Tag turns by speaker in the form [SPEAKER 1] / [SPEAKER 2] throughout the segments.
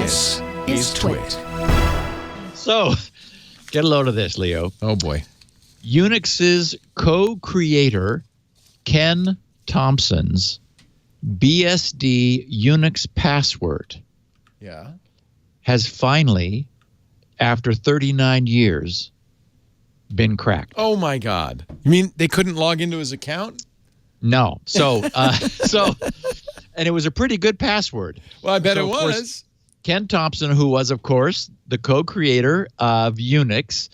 [SPEAKER 1] This is TWiT.
[SPEAKER 2] So, get a load of this, Leo.
[SPEAKER 1] Oh, boy.
[SPEAKER 2] UNIX's co-creator, Ken Thompson's BSD UNIX password has finally, after 39 years, been cracked.
[SPEAKER 1] Oh, my God. You mean they couldn't log into his account?
[SPEAKER 2] No. So, and it was a pretty good password.
[SPEAKER 1] Well, I bet it was.
[SPEAKER 2] Ken Thompson, who was, of course, the co-creator of UNIX.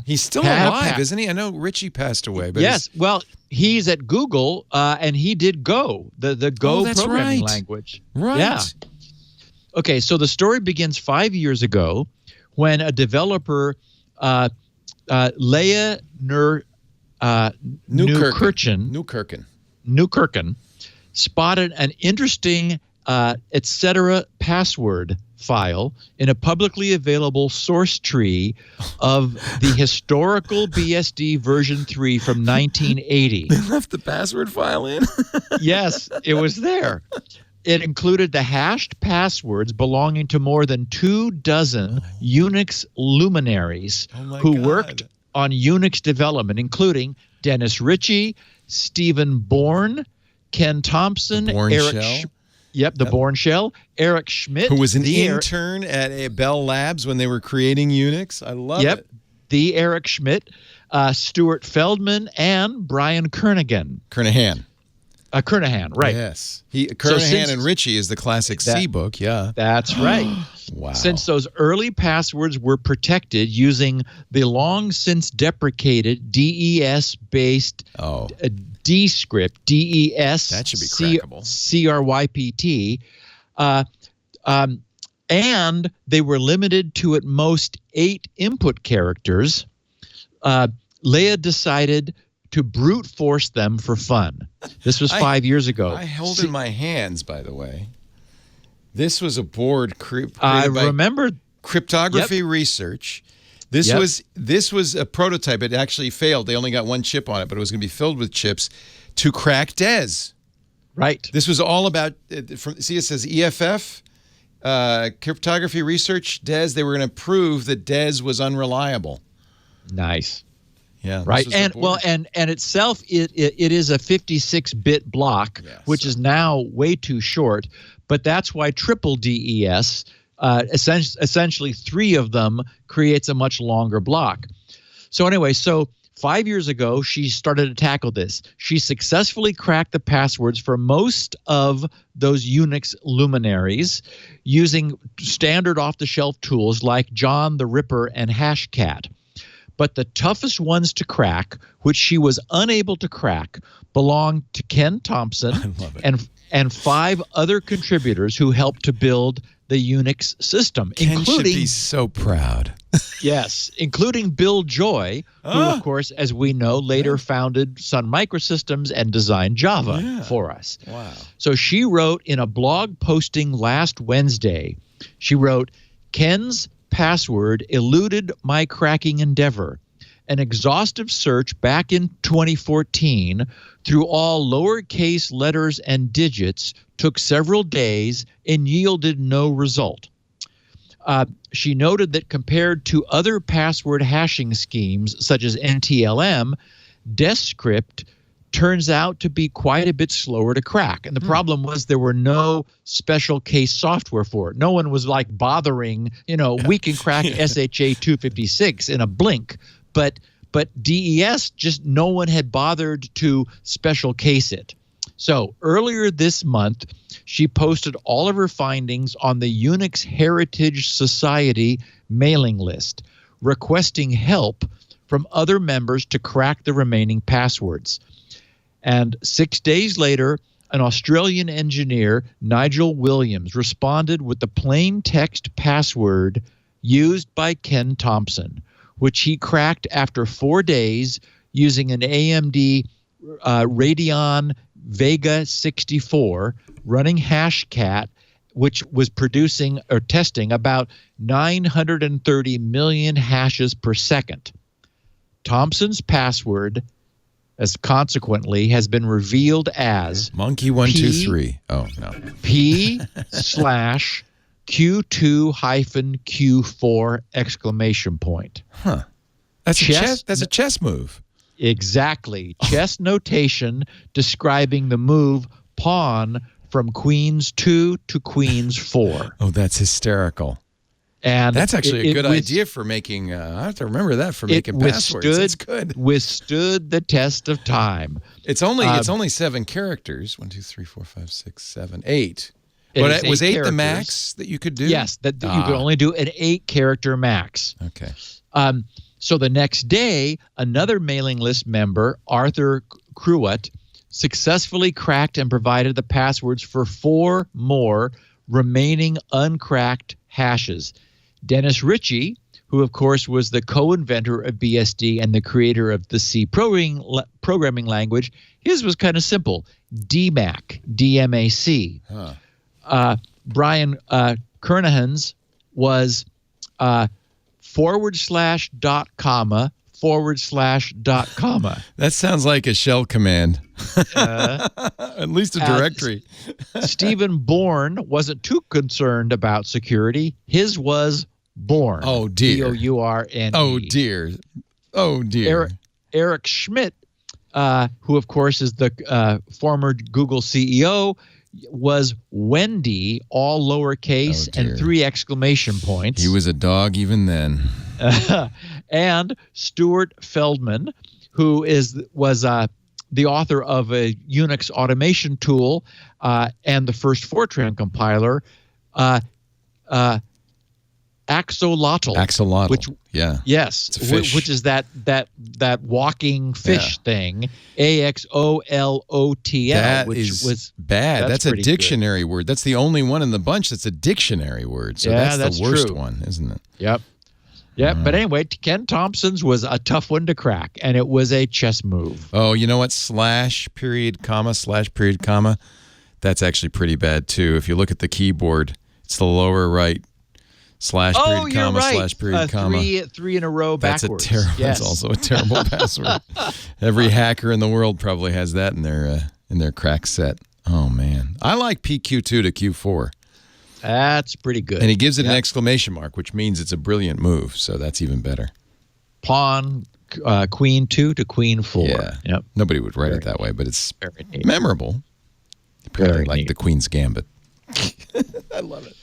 [SPEAKER 1] He's still alive, isn't he? I know Richie passed away. But
[SPEAKER 2] yes. Well, he's at Google, and he did Go, the Go programming language.
[SPEAKER 1] Right.
[SPEAKER 2] Yeah. Okay, so the story begins 5 years ago when a developer, Leo Newkirchen, spotted an interesting etc. password file in a publicly available source tree of the historical BSD version 3 from 1980.
[SPEAKER 1] They left the password file in?
[SPEAKER 2] Yes, it was there. It included the hashed passwords belonging to more than 24 UNIX luminaries who worked on UNIX development, including Dennis Ritchie, Stephen Bourne, Ken Thompson, the Bourne Shell, Eric Schmidt,
[SPEAKER 1] who was an intern at Bell Labs when they were creating UNIX. I love it.
[SPEAKER 2] The Eric Schmidt, Stuart Feldman, and Brian Kernighan.
[SPEAKER 1] Kernahan,
[SPEAKER 2] right.
[SPEAKER 1] Yes. Kernahan and Ritchie is the classic C book, yeah.
[SPEAKER 2] That's right.
[SPEAKER 1] Wow.
[SPEAKER 2] Since those early passwords were protected using the long since deprecated DES-based Descript, DES,
[SPEAKER 1] that should be crackable.
[SPEAKER 2] CRYPT, and they were limited to at most 8 input characters, Leia decided to brute force them for fun. This was 5 years ago.
[SPEAKER 1] I held in my hands, by the way. This was a board created
[SPEAKER 2] I remember
[SPEAKER 1] Cryptography Research. This was a prototype. It actually failed. They only got one chip on it, but it was going to be filled with chips to crack DES.
[SPEAKER 2] Right.
[SPEAKER 1] This was all about, it says EFF, Cryptography Research, DES. They were going to prove that DES was unreliable.
[SPEAKER 2] Nice.
[SPEAKER 1] Yeah.
[SPEAKER 2] Right. And itself, it is a 56-bit block, which is now way too short. But that's why triple DES, essentially 3 of them, creates a much longer block. So anyway, 5 years ago, she started to tackle this. She successfully cracked the passwords for most of those UNIX luminaries using standard off-the-shelf tools like John the Ripper and Hashcat. But the toughest ones to crack, which she was unable to crack, belonged to Ken Thompson and 5 other contributors who helped to build the UNIX system,
[SPEAKER 1] Ken should be so proud.
[SPEAKER 2] Yes, including Bill Joy, who, of course, as we know, later founded Sun Microsystems and designed Java for us.
[SPEAKER 1] Wow.
[SPEAKER 2] So she wrote in a blog posting last Wednesday, she wrote, Ken's password eluded my cracking endeavor. An exhaustive search back in 2014 through all lowercase letters and digits took several days and yielded no result. She noted that compared to other password hashing schemes such as NTLM, Descript turns out to be quite a bit slower to crack. And the problem was there were no special case software for it. No one was like bothering, we can crack SHA 256 in a blink. But DES, just no one had bothered to special case it. So earlier this month, she posted all of her findings on the UNIX Heritage Society mailing list, requesting help from other members to crack the remaining passwords. And 6 days later, an Australian engineer, Nigel Williams, responded with the plain text password used by Ken Thompson, which he cracked after 4 days using an AMD Radeon Vega 64 running Hashcat, which was producing or testing about 930 million hashes per second. Thompson's password, as consequently, has been revealed as
[SPEAKER 1] Monkey123. Oh, no.
[SPEAKER 2] P/, Q2 Q4 exclamation point.
[SPEAKER 1] Huh. That's a chess move.
[SPEAKER 2] Exactly. Chess notation describing the move pawn from queens 2 to queens 4.
[SPEAKER 1] Oh, that's hysterical.
[SPEAKER 2] And
[SPEAKER 1] that's actually a good idea for making. I have to remember that for making passwords. That's good.
[SPEAKER 2] Withstood the test of time.
[SPEAKER 1] It's only 7 characters. 1, 2, 3, 4, 5, 6, 7, 8. But was 8 the max that you could do?
[SPEAKER 2] Yes, you could only do an 8-character max.
[SPEAKER 1] Okay.
[SPEAKER 2] So the next day, another mailing list member, Arthur Cruet, successfully cracked and provided the passwords for 4 more remaining uncracked hashes. Dennis Ritchie, who of course was the co-inventor of BSD and the creator of the C programming language, his was kind of simple: DMAC, DMAC. Brian Kernahan's was /.comma/.comma.
[SPEAKER 1] That sounds like a shell command. At least a directory.
[SPEAKER 2] Stephen Bourne wasn't too concerned about security. His was Bourne.
[SPEAKER 1] Oh, dear.
[SPEAKER 2] Bourne.
[SPEAKER 1] Oh, dear. Oh, dear.
[SPEAKER 2] Eric Schmidt, who, of course, is the former Google CEO, was Wendy, all lowercase and 3 exclamation points.
[SPEAKER 1] He was a dog even then.
[SPEAKER 2] And Stuart Feldman, who was the author of a UNIX automation tool and the first Fortran compiler, Axolotl.
[SPEAKER 1] Which,
[SPEAKER 2] yes, which is that walking fish thing, AXOLOTL, which was
[SPEAKER 1] bad. That's a dictionary word. That's the only one in the bunch that's a dictionary word. So that's the worst one, isn't it?
[SPEAKER 2] Yep. Yeah, but anyway, Ken Thompson's was a tough one to crack, and it was a chess move.
[SPEAKER 1] Oh, you know what? /.comma/.comma. That's actually pretty bad too. If you look at the keyboard, it's the lower right. /.comma/.comma.
[SPEAKER 2] Three in a row backwards.
[SPEAKER 1] That's also a terrible password. Every hacker in the world probably has that in their crack set. Oh man, I like PQ2 to Q4.
[SPEAKER 2] That's pretty good.
[SPEAKER 1] And he gives it an exclamation mark, which means it's a brilliant move. So that's even better.
[SPEAKER 2] Pawn queen 2 to queen 4.
[SPEAKER 1] Yeah.
[SPEAKER 2] Yep.
[SPEAKER 1] Nobody would write it that way, but it's memorable. Apparently, like the Queen's Gambit. I love it.